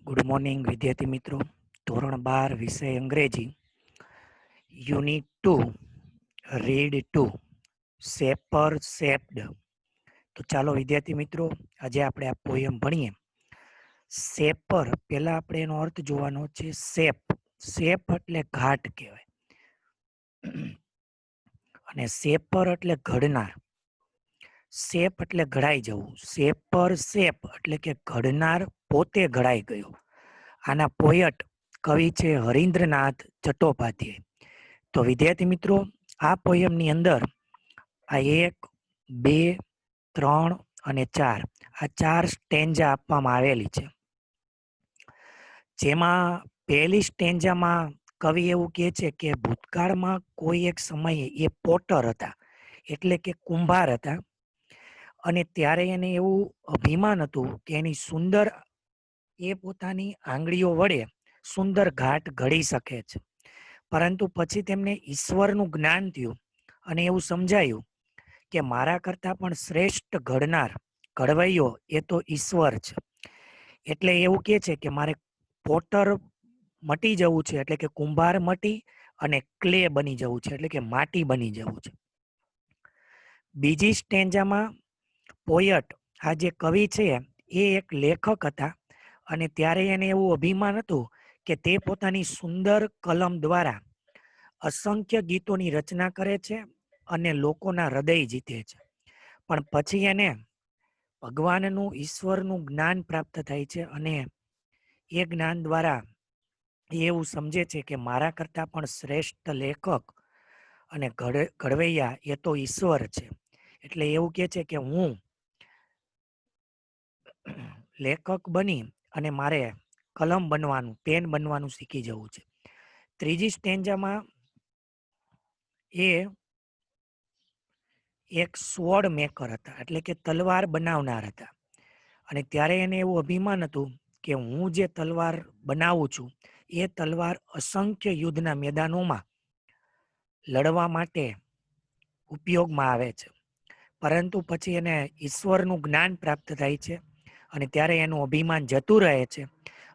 Good morning વિદ્યાર્થી મિત્રો. ધોરણ 12 વિષય અંગ્રેજી, યુનિટ 2, રીડ 2, શેપર શેપ્ડ. તો ચાલો વિદ્યાર્થી મિત્રો, આજે આપણે આ પોયમ ભણીએ. શેપર, પહેલા આપણે એનો અર્થ જોવાનો છે. શેપ, શેપ એટલે ઘાટ કહેવાય, અને શેપર એટલે ઘડનાર. શેપ એટલે ઘડાઈ જવું. શેપર શેપ એટલે કે ઘડનાર પોતે ઘડાઈ ગયો. આના પોયટ કવિ છે હરીન્દ્રનાથ ચટ્ટોપાધ્યાય. તો વિદ્યાર્થી મિત્રો, આ પોયમની અંદર આ 1, 2, 3 અને 4 આ 4 સ્ટેન્જા આપવામાં આવેલી છે. જેમાં પહેલી સ્ટેન્જામાં કવિ એવું કહે છે કે ભૂતકાળમાં કોઈ એક સમયે એ પોટર હતા, એટલે કે કુંભાર હતા, અને ત્યારે એને એવું અભિમાન હતું કે એની સુંદર એ પોતાની આંગળીઓ વડે સુંદર ઘાટ ઘડી શકે છે. પરંતુ પછી તેમને ઈશ્વરનું જ્ઞાન થયું અને એવું સમજાયું કે મારા કરતાં પણ શ્રેષ્ઠ ઘડનાર, ઘડવૈયો એ તો ઈશ્વર છે. એટલે એવું કહે છે કે મારે પોટર મટી જવું છે, એટલે કે કુંભાર મટી અને ક્લે બની જવું છે, એટલે કે માટી બની જવું છે. બીજી સ્ટેન્જામાં પોયટ, આ જે કવિ છે એ એક લેખક હતા, અને ત્યારે એને એવું અભિમાન હતું કે તે પોતાની સુંદર કલમ દ્વારા અસંખ્ય ગીતોની રચના કરે છે અને લોકોના હૃદય જીતે છે. પણ પછી એને ભગવાનનું, ઈશ્વરનું જ્ઞાન પ્રાપ્ત થાય છે, અને એ જ્ઞાન દ્વારા એ એવું સમજે છે કે મારા કરતાં પણ શ્રેષ્ઠ લેખક અને ઘડવૈયા એ તો ઈશ્વર છે. એટલે એવું કહે છે કે હું લેખક બની અને મારે કલમ બનવાનું, પેન બનવાનું શીખી જવું છે. ત્રીજી સ્ટેન્જામાં એ એક સ્વોર્ડ મેકર હતા, એટલે કે તલવાર બનાવનાર હતા, અને ત્યારે એને એવું અભિમાન હતું કે હું જે તલવાર બનાવું છું એ તલવાર અસંખ્ય યુદ્ધના મેદાનોમાં લડવા માટે ઉપયોગમાં આવે છે. પરંતુ પછી એને ઈશ્વરનું જ્ઞાન પ્રાપ્ત થાય છે, અને ત્યારે એનું અભિમાન જતું રહે છે,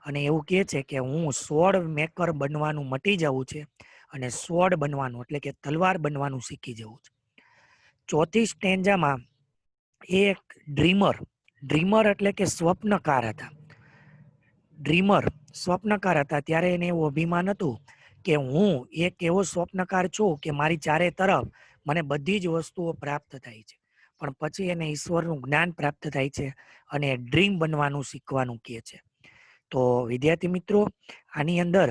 અને એવું કહે છે કે હું સ્વોર્ડ મેકર બનવાનું મટી જવું છે અને સ્વોર્ડ બનવાનું, એટલે કે તલવાર બનવાનું શીખી જવું છે. ચોથી સ્ટેન્જામાં એક ડ્રીમર, ડ્રીમર એટલે કે સ્વપ્નકાર હતા. ડ્રીમર સ્વપ્નકાર હતા, ત્યારે એને એવું અભિમાન હતું કે હું એક એવો સ્વપ્નકાર છું કે મારી ચારે તરફ મને બધી જ વસ્તુઓ પ્રાપ્ત થાય છે. પણ પછી એને ઈશ્વરનું જ્ઞાન પ્રાપ્ત થાય છે અને ડ્રીમ બનવાનું શીખવાનું કહે છે. તો વિદ્યાર્થી મિત્રો, આની અંદર,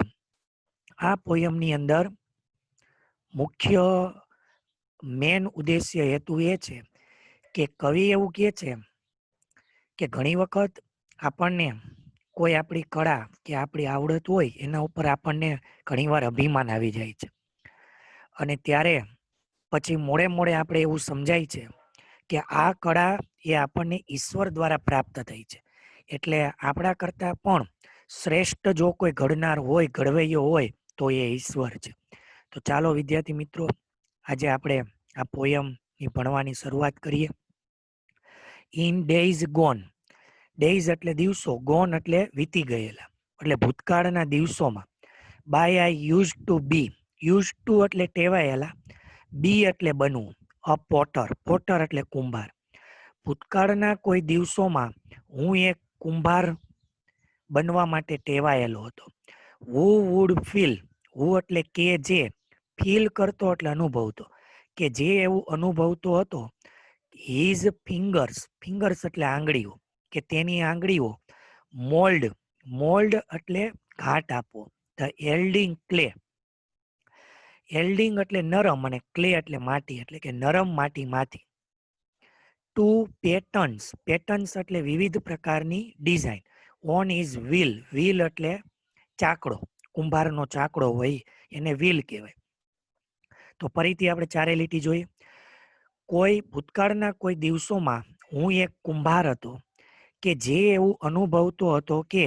આ પોયમની અંદર મુખ્ય મેન ઉદ્દેશ્ય હેતુ એ છે કે કવિ એવું કહે છે કે ઘણી વખત આપણને કોઈ આપણી કળા કે આપણી આવડત હોય એના ઉપર આપણને ઘણીવાર અભિમાન આવી જાય છે, અને ત્યારે પછી મોડે મોડે આપણે એવું સમજાય છે કે આ કળા એ આપણને ઈશ્વર દ્વારા પ્રાપ્ત થઈ છે. એટલે આપણા કરતાં પણ શ્રેષ્ઠ જો કોઈ ઘડનાર હોય, ઘડવૈયો હોય, તો એ ઈશ્વર છે. તો ચાલો વિદ્યાર્થી મિત્રો, આજે આપણે આ પોયમની ભણવાની શરૂઆત કરીએ. ઇન ડેઝ ગોન, ડેઝ એટલે દિવસો, ગોન એટલે વીતી ગયેલા, એટલે ભૂતકાળના દિવસોમાં. By I use to be, use to એટલે ટેવાયેલા, બી એટલે બનવું, અ પોટર, પોટર એટલે કુંભાર. ભૂતકાળના કોઈ દિવસોમાં હું એક કુંભાર બનવા માટે ટેવાયેલો હતો. હુ વુડ ફીલ, હુ એટલે કે જે, ફીલ કરતો એટલે અનુભવતો, કે જે એવું અનુભવતો હતો. હિઝ ફિંગર્સ, ફિંગર્સ એટલે આંગળીઓ, કે તેની આંગળીઓ મોલ્ડ, મોલ્ડ એટલે ઘાટ આપવો, ધ એલ્ડિંગ ક્લે, એલ્ડિંગ એટલે નરમ અને ક્લે એટલે માટી, એટલે કે નરમ માટીમાંથી. ટુ પેટર્ન્સ, પેટર્ન્સ એટલે વિવિધ પ્રકારની design. On is wheel, wheel એટલે ચાકડો, કુંભારનો ચાકડો હોય એને વ્હીલ કહેવાય. તો ફરીથી આપણે ચારે લીટી જોઈએ. કોઈ ભૂતકાળના કોઈ દિવસોમાં હું એક કુંભાર હતો કે જે એવું અનુભવતો હતો કે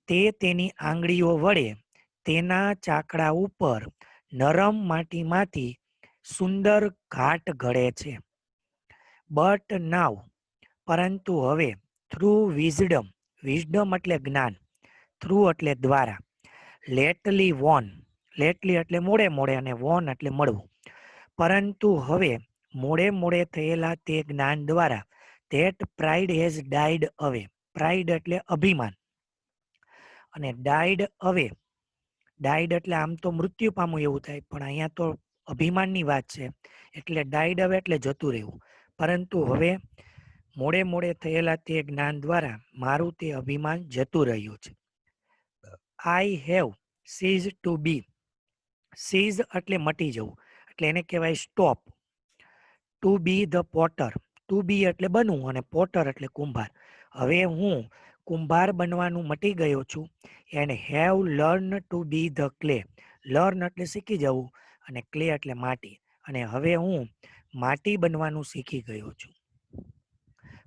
તે તેની આંગળીઓ વડે તેના ચાકડા ઉપર નરમ માટીમાંથી સુંદર ઘાટ ઘડે છે. બટ નાવ, પરંતુ હવે, થ્રુ વિઝડમ, વિઝડમ એટલે જ્ઞાન, થ્રુ એટલે દ્વારા, લેટલી વોન, લેટલી એટલે મોડે મોડે અને વોન એટલે મળવું. પરંતુ હવે મોડે મોડે થયેલા તે જ્ઞાન દ્વારા ધેટ પ્રાઇડ હેઝ ડાઈડ અવે. પ્રાઇડ એટલે અભિમાન અને ડાઈડ અવે. ડાઈડ એટલે આમ તો મૃત્યુ પામવું એવું થાય, પણ અહીંયા તો અભિમાનની વાત છે એટલે ડાઈડ અવે એટલે જતું રહેવું. પરંતુ હવે મોડે મોડે થયેલા તે જ્ઞાન દ્વારા મારું તે અભિમાન જતું રહ્યું છે. I have cease to be. Cease એટલે મટી જવું, એટલે એને કહેવાય stop. To be the potter. To be એટલે બનવું અને પોટર એટલે કુંભાર. હવે હું કુંભાર બનવાનું મટી ગયો છું. And have learn to be the clay. Learn એટલે શીખી જવું અને ક્લે એટલે માટી. અને હવે હું માટી બનવાનું શીખી ગયો છું.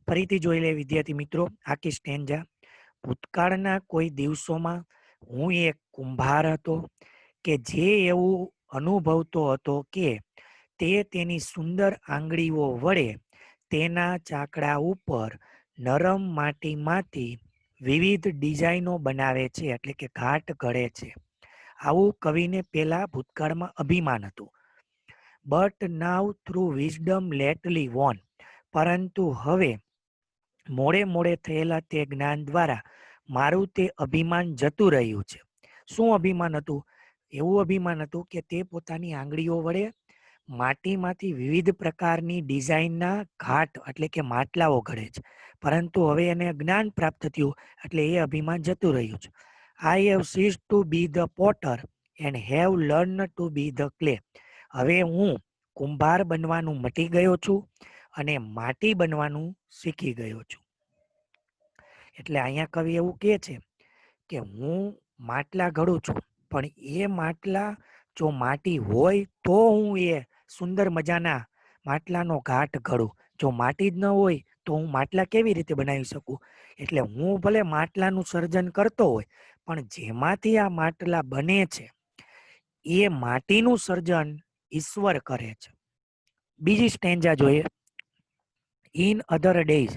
ફરીથી જોઈ લે વિદ્યાર્થી મિત્રો આખી સ્ટેન્જા. ભૂતકાળના કોઈ દિવસોમાં હું એક કુંભાર હતો કે જે એવું અનુભવતો હતો કે તે તેની સુંદર આંગળીઓ વડે તેના ચાકડા ઉપર નરમ માટીમાંથી વિવિધ ડિઝાઇનો બનાવે છે, એટલે કે ઘાટ ઘડે છે. આવું કવિને પેલા ભૂતકાળમાં અભિમાન હતું. But now through wisdom lately won. પરંતુ હવે મોડે મોડે થયેલા તે જ્ઞાન દ્વારા મારું તે અભિમાન જતું રહ્યું છે. શું અભિમાન હતું? એવું અભિમાન હતું કે તે પોતાની આંગળીઓ વડે માટીમાંથી વિવિધ પ્રકારની ડિઝાઇનના ઘાટ એટલે કે માટલાઓ ઘડે છે. પરંતુ હવે એને જ્ઞાન પ્રાપ્ત થયું એટલે એ અભિમાન જતું રહ્યું છે. I have cease to be the potter and have learn to be the clay. હવે હું કુંભાર બનવાનું મટી ગયો છું અને માટી બનવાનું શીખી ગયો છું. એટલે અહીંયા કવિ એવું કહે છે કે હું માટલા ઘડું છું, પણ એ માટલા જો માટી હોય તો હું એ સુંદર મજાના માટલાનો ઘાટ ઘડું. જો માટી જ ન હોય તો હું માટલા કેવી રીતે બનાવી શકું? એટલે હું ભલે માટલાનું સર્જન કરતો હોય, પણ જેમાંથી આ માટલા બને છે એ માટીનું સર્જન ઈશ્વર કરે છે. બીજી સ્ટેન્જા જોઈએ. In other days.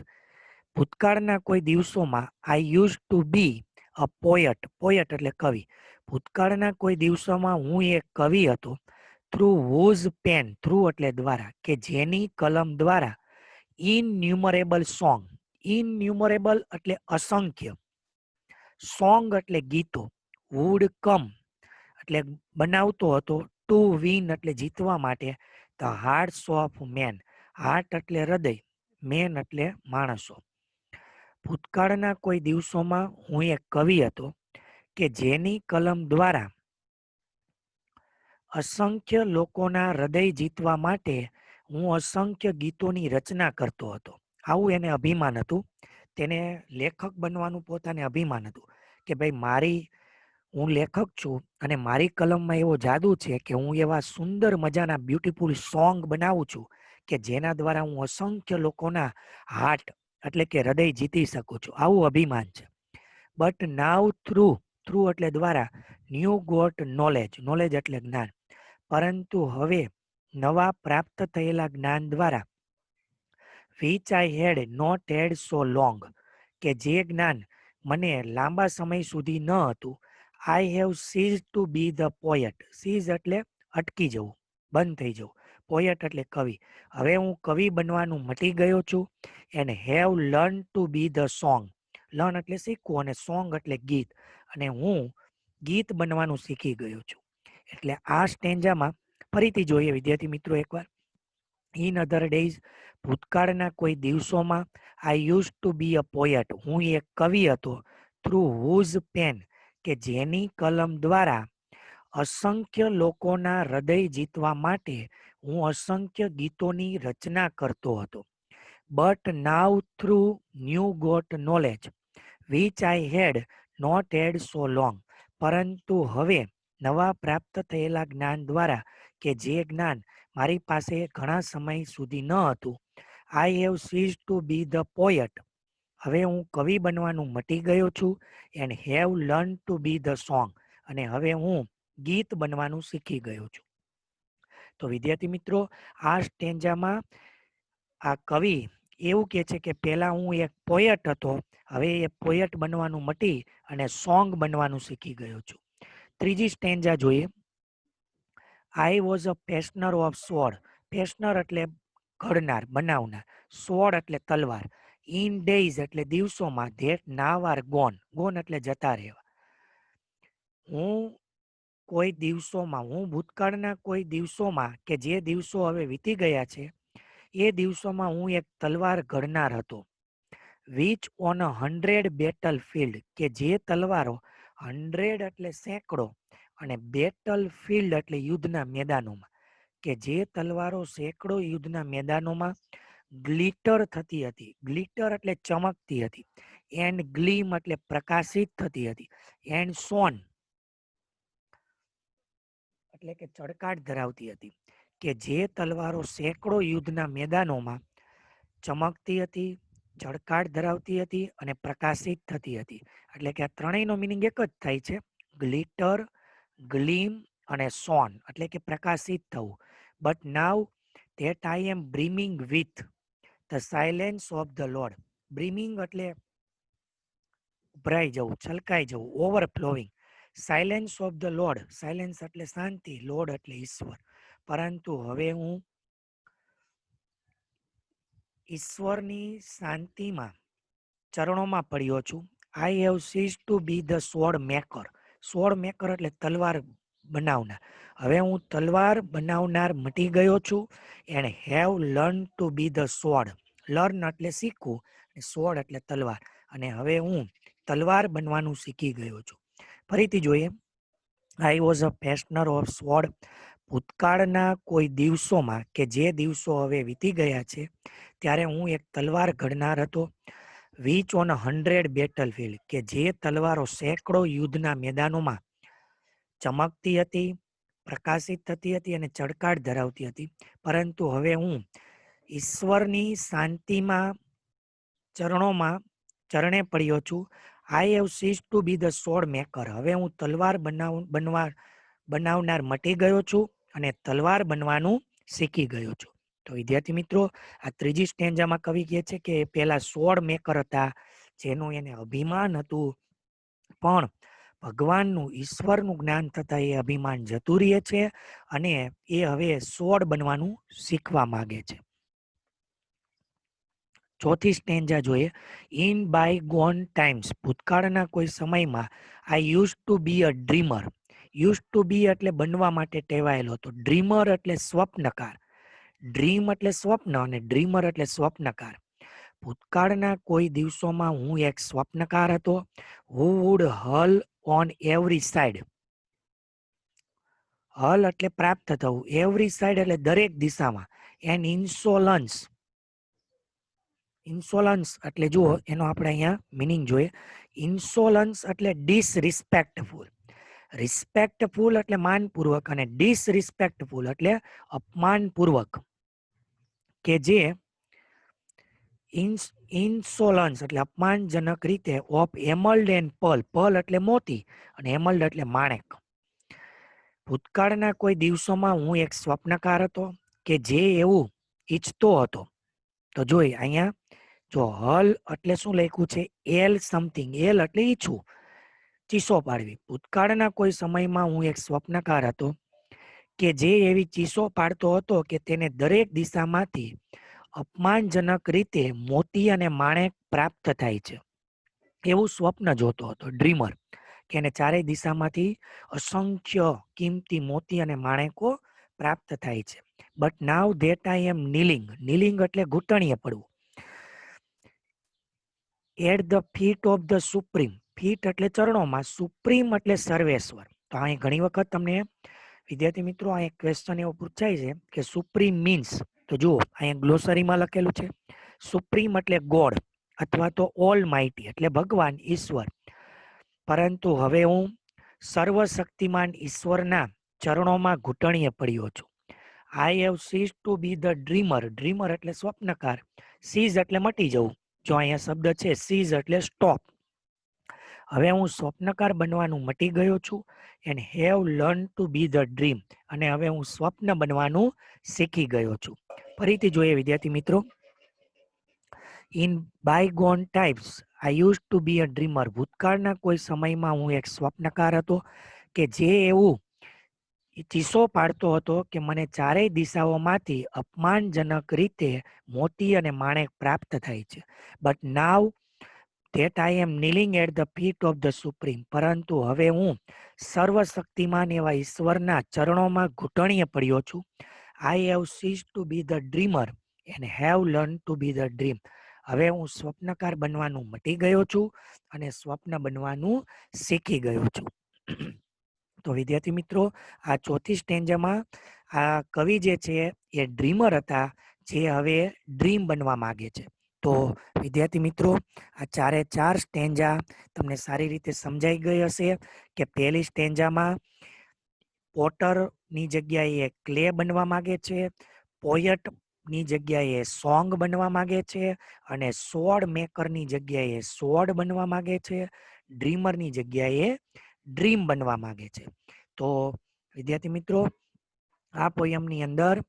ભૂતકાળના કોઈ દિવસોમાં આઈ use to be a poet. Poet એટલે કવિ. ભૂતકાળના કોઈ દિવસોમાં હું એક કવિ હતો. Through whose pen. થ્રુ એટલે દ્વારા, કે જેની કલમ દ્વારા ઇનન્યુમરેબલ સોંગ. ઇનન્યુમરેબલ એટલે અસંખ્ય. સોંગ એટલે ગીતો. વુડ કમ એટલે બનાવતો હતો. ટુ વિન એટલે જીતવા માટે. The hearts of men. Heart એટલે હૃદય, મેન એટલે માણસો. ભૂતકાળના કોઈ દિવસોમાં હું એક કવિ હતો કે જેની કલમ દ્વારા અસંખ્ય લોકોના હૃદય જીતવા માટે હું અસંખ્ય ગીતોની રચના કરતો હતો. આવું એને અભિમાન હતું. તેને લેખક બનવાનું પોતાને અભિમાન હતું કે ભાઈ હું લેખક છું અને મારી કલમમાં એવો જાદુ છે કે હું એવા સુંદર મજાના બ્યુટીફુલ સોંગ બનાવું છું કે જેના દ્વારા હું અસંખ્ય લોકોના હાર્ટ એટલે કે હૃદય જીતી શકું છું. આવું અભિમાન છે. બટ નાવ થ્રુ એટલે દ્વારા, ન્યૂ ગોટ નોલેજ. નોલેજ એટલે જ્ઞાન. પરંતુ હવે નવા પ્રાપ્ત થયેલા જ્ઞાન દ્વારા which I had not had so long, કે જે જ્ઞાન મને લાંબા સમય સુધી ન હતું. I have cease to be the poet. સીઝ એટલે અટકી જવું, બંધ થઈ જવું. પોયટ એટલે કવિ. હવે હું કવિ બનવાનું મટી ગયો છું. And have learn to be the song. Learn એટલે શીખવું અને સોંગ એટલે ગીત. અને હું ગીત બનવાનું શીખી ગયો છું. એટલે આ સ્ટેન્જામાં ફરીથી જોઈએ વિદ્યાર્થી મિત્રો એકવાર. In other days. ભૂતકાળના કોઈ દિવસોમાં આઈ use to be a poet. હું એક કવિ હતો. થ્રુ હુઝ પેન, કે જેની કલમ દ્વારા અસંખ્ય લોકોના હૃદય જીતવા માટે હું અસંખ્ય ગીતોની રચના કરતો હતો. But now through new got knowledge which I had not had so long. પરંતુ હવે નવા પ્રાપ્ત થયેલા જ્ઞાન દ્વારા, કે જે જ્ઞાન મારી પાસે ઘણા સમય સુધી ન હતું. I have cease to be the poet. હવે હું કવિ બનવાનું મટી ગયો છું. And have learn to be the song. અને હવે હું ગીત બનવાનું શીખી ગયો છું. તો વિદ્યાર્થી મિત્રો આ સ્ટેન્જામાં આ કવિ એવું કહે છે કે પહેલા હું એક પોયટ હતો, હવે એ પોએટ બનવાનું મટી અને સોંગ બનવાનું શીખી ગયો છું. ત્રીજી સ્ટેન્જા જોઈએ. I was a fashioner of sword. Fashioner એટલે ઘડનાર, બનાવનાર. સ્વોર્ડ એટલે તલવાર. ઇન ડેઝ એટલે દિવસોમાં. That now are gone. Gone એટલે જતા રહેવા. હું કોઈ દિવસોમાં, હું ભૂતકાળના કોઈ દિવસોમાં કે જે દિવસો હવે વીતી ગયા છે એ દિવસોમાં હું એક તલવાર ઘડનાર હતો. Which on a 100 battle field, કે જે તલવારો 100 એટલે સેંકડો અને બેટલ ફિલ્ડ એટલે યુદ્ધના મેદાનોમાં, કે જે તલવારો સેંકડો યુદ્ધના મેદાનોમાં ગ્લિટર થતી હતી. ગ્લિટર એટલે ચમકતી હતી. એન્ડ ગ્લીમ એટલે પ્રકાશિત થતી હતી. એન્ડ સોન એટલે કે ચળકાટ ધરાવતી હતી. કે જે તલવારો સેંકડો યુદ્ધના મેદાનોમાં ચમકતી હતી, ચળકાટ ધરાવતી હતી અને પ્રકાશિત થતી હતી. એટલે કે આ ત્રણેયનો મિનિંગ એક જ થાય છે. ગ્લિટર, ગ્લીમ અને સોન એટલે કે પ્રકાશિત થવું. But now that I am brimming with the silence of the Lord. Brimming એટલે ઉભરાઈ જવું, છલકાઈ જવું, overflowing. Silence of the Lord, silence એટલે શાંતિ, લોર્ડ એટલે ઈશ્વર. પરંતુ હવે હું ઈશ્વરની શાંતિમાં ચરણોમાં પડ્યો છું. I have cease to be the sword maker. Sword maker એટલે તલવાર બનાવનાર. હવે હું તલવાર બનાવનાર મટી ગયો છું. And have learn to be the sword. Learn એટલે શીખવું, સ્વોર્ડ એટલે તલવાર. અને હવે હું તલવાર બનવાનું શીખી ગયો છું. ફરીથી જોઈએ. I was a fashioner of sword. ભૂતકાળના કોઈ દિવસોમાં કે જે દિવસો હવે વીતી ગયા છે ત્યારે હું એક તલવાર ઘડનાર હતો. વિચ ઓન 100 બેટલ ફિલ્ડ, કે જે તલવારો સેંકડો યુદ્ધના મેદાનોમાં ચમકતી હતી, પ્રકાશિત થતી હતી અને ચળકાટ ધરાવતી હતી. પરંતુ હવે હું ઈશ્વરની શાંતિમાં ચરણોમાં ચરણે પડ્યો છું. I have cease to be the sword maker. હવે હું તલવાર બનાવનાર મટી ગયો છું અને તલવાર બનવાનું શીખી ગયો છું. તો વિદ્યાર્થી મિત્રો, આ ત્રીજી સ્ટેન્જામાં કવિ કહે છે કે પેલા સ્વોર્ડ મેકર હતા, જેનું એને અભિમાન હતું, પણ ભગવાનનું, ઈશ્વરનું જ્ઞાન થતા એ અભિમાન જતું રહે છે અને એ હવે સ્વોર્ડ બનવાનું શીખવા માંગે છે. ચોથી સ્ટેન્જા જોઈએ. ઇન બાય ગોન ટાઈમ્સ, ભૂતકાળના કોઈ સમયમાં. I use to be a dreamer. Use to be એટલે બનવા માટે ટેવાયેલો હતો. ડ્રીમર એટલે સ્વપ્નકાર. ડ્રીમ એટલે સ્વપ્ન અને ડ્રીમર એટલે સ્વપ્નકાર. ભૂતકાળના કોઈ દિવસોમાં હું એક સ્વપ્નકાર હતો. હુ વુડ હલ ઓન એવરી સાઈડ. હલ એટલે પ્રાપ્ત થવું, એવરી સાઈડ એટલે દરેક દિશામાં. એન ઇન્સોલન્સ. ઇન્સોલન્સ એટલે જુઓ એનો આપણે અહીંયા મિનિંગ જોઈએ. ઇન્સોલન્સ એટલે ડિસરિસ્પેક્ટફુલ. રિસ્પેક્ટફુલ એટલે માનપૂર્વક અને ડિસરિસ્પેક્ટફુલ એટલે અપમાનપૂર્વક. કે જે ઇન્સોલન્સ એટલે અપમાનજનક રીતે ઓફ એમલ્ડ એન્ડ પર્લ. પર્લ એટલે મોતી અને એમલ્ડ એટલે માણેક. ભૂતકાળના કોઈ દિવસોમાં હું એક સ્વપ્નકાર હતો કે જે એવું ઈચ્છતો હતો. તો જોઈ અહીંયા જો હલ એટલે શું લખ્યું છે? L something. એલ એટલે ઈચ્છું, ચીસો પાડવી. ભૂતકાળના કોઈ સમયમાં હું એક સ્વપ્નકાર હતો કે જે એવી ચીસો પાડતો હતો કે તેને દરેક દિશામાંથી અપમાનજનક રીતે મોતી અને માણેક પ્રાપ્ત થાય છે. એવું સ્વપ્ન જોતો હતો ડ્રીમર, કે એને ચારેય દિશામાંથી અસંખ્ય કિંમતી મોતી અને માણેકો પ્રાપ્ત થાય છે. બટ નાવ ધેટ આઈ એમ નીલિંગ. નીલિંગ એટલે ઘૂંટણીએ પડવું. At the feet of the supreme. Feet એટલે ચરણોમાં, સુપ્રીમ એટલે સર્વેશ્વર. તો અહીં ઘણી વખત તમને વિદ્યાર્થી મિત્રો આ એક ક્વેશ્ચન એવો પૂછાય છે કે સુપ્રીમ મીન્સ. તો જુઓ અહીંયા ગ્લોસરીમાં લખેલું છે. સુપ્રીમ એટલે ગોડ અથવા તો ઓલ માઇટી એટલે ભગવાન, ઈશ્વર. પરંતુ હવે હું સર્વશક્તિમાન ઈશ્વરના ચરણોમાં ઘૂંટણીએ પડ્યો છું. I have cease to be the dreamer. Dreamer એટલે સ્વપ્નકાર. સીઝ એટલે મટી જવું. જો અહીંયા શબ્દ છે સીઝ એટલે સ્ટોપ. હવે હું સ્વપ્નકાર બનવાનું મટી ગયો છું. And have learn to be the dream. અને હવે હું સ્વપ્ન બનવાનું શીખી ગયો છું. ફરીથી જોઈએ વિદ્યાર્થી મિત્રો. In bygone times I use to be a dreamer. ભૂતકાળના કોઈ સમયમાં હું એક સ્વપ્નકાર હતો કે જે એવું ચીસો પાડતો હતો કે મને ચારેય દિશાઓમાંથી અપમાનજનક રીતે મોતી અને માણેક પ્રાપ્ત થાય છે. But now that I am kneeling at the feet of the Supreme. પરંતુ હવે હું સર્વશક્તિમાન એવા ઈશ્વરના ચરણોમાં ઘૂંટણીએ પડ્યો છું. I have ceased to be the dreamer and have learned to be the dream. હવે હું સ્વપ્નકાર બનવાનું મટી ગયો છું અને સ્વપ્ન બનવાનું શીખી ગયો છું. તો વિદ્યાર્થી મિત્રો, આ ચોથી સ્ટેન્જામાં આ કવિ જે છે એ ડ્રીમર હતા, જે હવે ડ્રીમ બનવા માંગે છે. તો વિદ્યાર્થી મિત્રો, આ ચારે ચાર સ્ટેન્જા તમને સારી રીતે સમજાઈ ગઈ હશે કે પહેલી સ્ટેન્જામાં પોટરની જગ્યાએ ક્લે બનવા માંગે છે, પોયટની જગ્યાએ સોંગ બનવા માંગે છે, અને સોડ મેકરની જગ્યાએ સોડ બનવા માંગે છે, ડ્રીમરની જગ્યાએ ડ્રીમ બનવા માંગે છે. તો વિદ્યાર્થી મિત્રો, આ પોયમની અંદર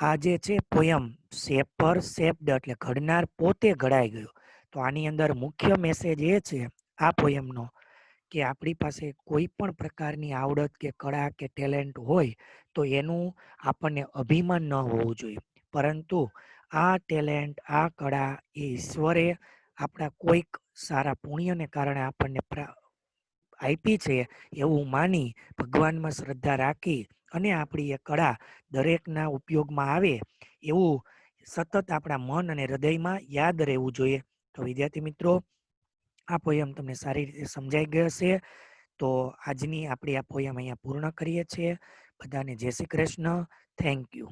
આ જે છે પોયમ શેપર શેપ્ડ એટલે ઘડનાર પોતે ઘડાઈ ગયો. તો આની અંદર મુખ્ય મેસેજ એ છે આ પોયમનો કે આપણી પાસે કોઈ પણ પ્રકારની આવડત કે કળા કે ટેલેન્ટ હોય તો એનું આપણને અભિમાન ન હોવું જોઈએ. પરંતુ આ ટેલેન્ટ, આ કળા એ ઈશ્વરે આપણા કોઈક સારા પુણ્યને કારણે આપણને આપી છે એવું માની ભગવાનમાં શ્રદ્ધા રાખી અને આપણી એ કળા દરેકના ઉપયોગમાં આવે એવું સતત આપણા મન અને હૃદયમાં યાદ રહેવું જોઈએ. તો વિદ્યાર્થી મિત્રો, આ પોયમ તમને સારી રીતે સમજાઈ ગઈ હશે. તો આજની આપણી આ પોયમ અહીંયા પૂર્ણ કરીએ છીએ. બધાને જય શ્રી કૃષ્ણ. Thank you.